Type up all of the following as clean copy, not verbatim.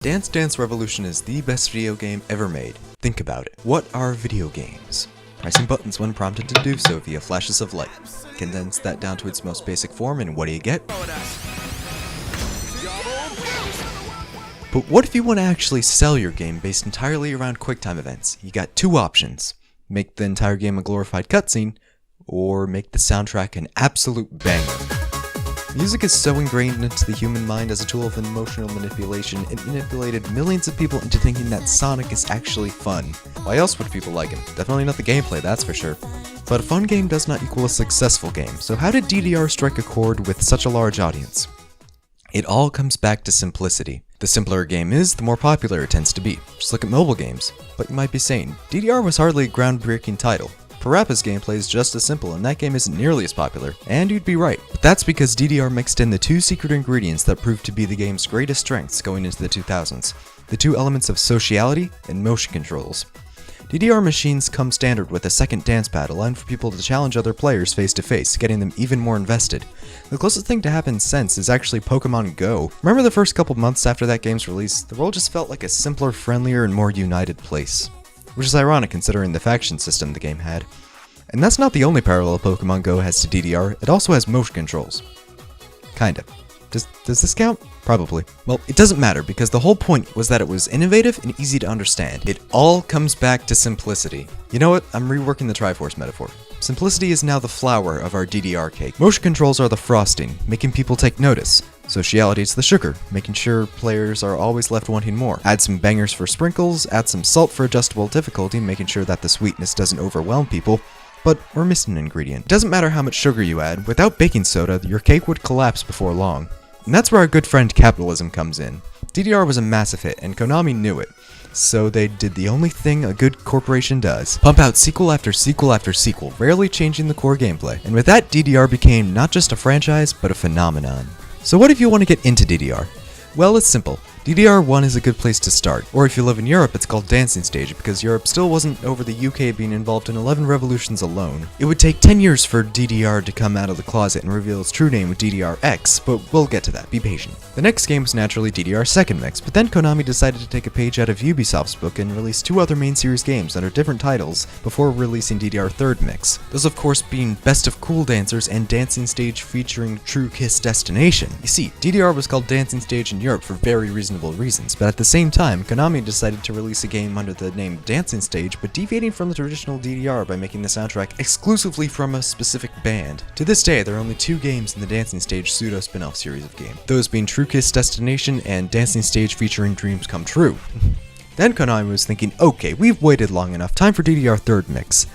Dance Dance Revolution is the best video game ever made. Think about it. What are video games? Pressing buttons when prompted to do so via flashes of light. Condense that down to its most basic form and what do you get? But what if you want to actually sell your game based entirely around QuickTime events? You got two options. Make the entire game a glorified cutscene, or make the soundtrack an absolute banger. Music is so ingrained into the human mind as a tool of emotional manipulation, it manipulated millions of people into thinking that Sonic is actually fun. Why else would people like him? Definitely not the gameplay, that's for sure. But a fun game does not equal a successful game, so how did DDR strike a chord with such a large audience? It all comes back to simplicity. The simpler a game is, the more popular it tends to be. Just look at mobile games. But you might be saying, DDR was hardly a groundbreaking title. Parappa's gameplay is just as simple, and that game isn't nearly as popular. And you'd be right. But that's because DDR mixed in the two secret ingredients that proved to be the game's greatest strengths going into the 2000s. The two elements of sociality and motion controls. DDR machines come standard with a second dance pad, allowing for people to challenge other players face to face, getting them even more invested. The closest thing to happen since is actually Pokemon Go. Remember the first couple months after that game's release, the world just felt like a simpler, friendlier, and more united place. Which is ironic considering the faction system the game had. And that's not the only parallel Pokemon Go has to DDR, it also has motion controls. Kinda. Does this count? Probably. Well, it doesn't matter because the whole point was that it was innovative and easy to understand. It all comes back to simplicity. You know what? I'm reworking the Triforce metaphor. Simplicity is now the flour of our DDR cake. Motion controls are the frosting, making people take notice. Sociality is the sugar, making sure players are always left wanting more. Add some bangers for sprinkles, add some salt for adjustable difficulty, making sure that the sweetness doesn't overwhelm people. But we're missing an ingredient. It doesn't matter how much sugar you add, without baking soda, your cake would collapse before long. And that's where our good friend capitalism comes in. DDR was a massive hit, and Konami knew it. So they did the only thing a good corporation does. Pump out sequel after sequel after sequel, rarely changing the core gameplay. And with that, DDR became not just a franchise, but a phenomenon. So what if you want to get into DDR? Well, it's simple. DDR1 is a good place to start, or if you live in Europe, it's called Dancing Stage because Europe still wasn't over the UK being involved in 11 revolutions alone. It would take 10 years for DDR to come out of the closet and reveal its true name with DDRX, but we'll get to that, be patient. The next game was naturally DDR Second Mix, but then Konami decided to take a page out of Ubisoft's book and release two other main series games under different titles before releasing DDR Third Mix. Those of course being Best of Cool Dancers and Dancing Stage featuring True Kiss Destination. You see, DDR was called Dancing Stage in Europe for very reasonable reasons, but at the same time, Konami decided to release a game under the name Dancing Stage, but deviating from the traditional DDR by making the soundtrack exclusively from a specific band. To this day, there are only two games in the Dancing Stage pseudo spin-off series of games, those being True Kiss Destination and Dancing Stage featuring Dreams Come True. Then Konami was thinking, okay, we've waited long enough, time for DDR Third Mix.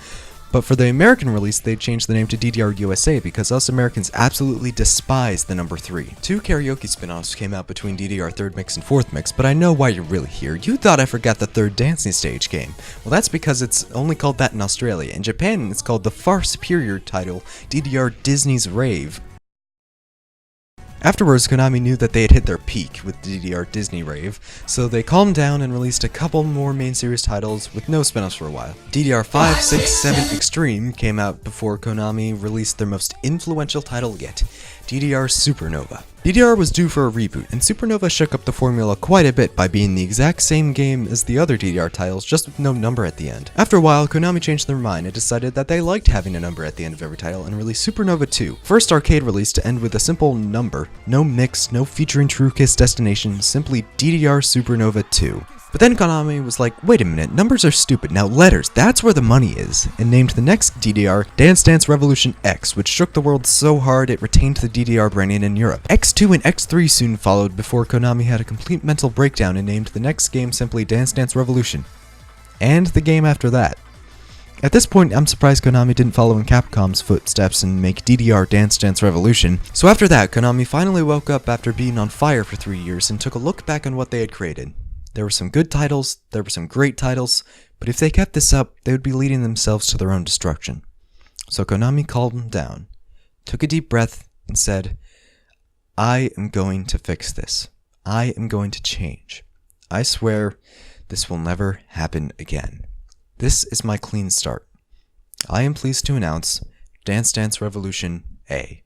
But for the American release, they changed the name to DDR USA because us Americans absolutely despise the number 3. Two karaoke spin-offs came out between DDR Third Mix and Fourth Mix, but I know why you're really here. You thought I forgot the third Dancing Stage game. Well, that's because it's only called that in Australia. In Japan, it's called the far superior title, DDR Disney's Rave. Afterwards, Konami knew that they had hit their peak with DDR Disney Rave, so they calmed down and released a couple more main series titles with no spin-offs for a while. DDR 5, 6, 7 Extreme came out before Konami released their most influential title yet, DDR Supernova. DDR was due for a reboot, and Supernova shook up the formula quite a bit by being the exact same game as the other DDR titles, just with no number at the end. After a while, Konami changed their mind and decided that they liked having a number at the end of every title and released Supernova 2, first arcade release to end with a simple number, no mix, no featuring True Kiss Destination, simply DDR Supernova 2. But then Konami was like, wait a minute, numbers are stupid, now letters, that's where the money is, and named the next DDR Dance Dance Revolution X, which shook the world so hard it retained the DDR branding in Europe. X2 and X3 soon followed before Konami had a complete mental breakdown and named the next game simply Dance Dance Revolution. And the game after that. At this point, I'm surprised Konami didn't follow in Capcom's footsteps and make DDR Dance Dance Revolution. So after that, Konami finally woke up after being on fire for 3 years and took a look back on what they had created. There were some good titles, there were some great titles, but if they kept this up, they would be leading themselves to their own destruction. So Konami calmed down, took a deep breath, and said, I am going to fix this. I am going to change. I swear this will never happen again. This is my clean start. I am pleased to announce Dance Dance Revolution A.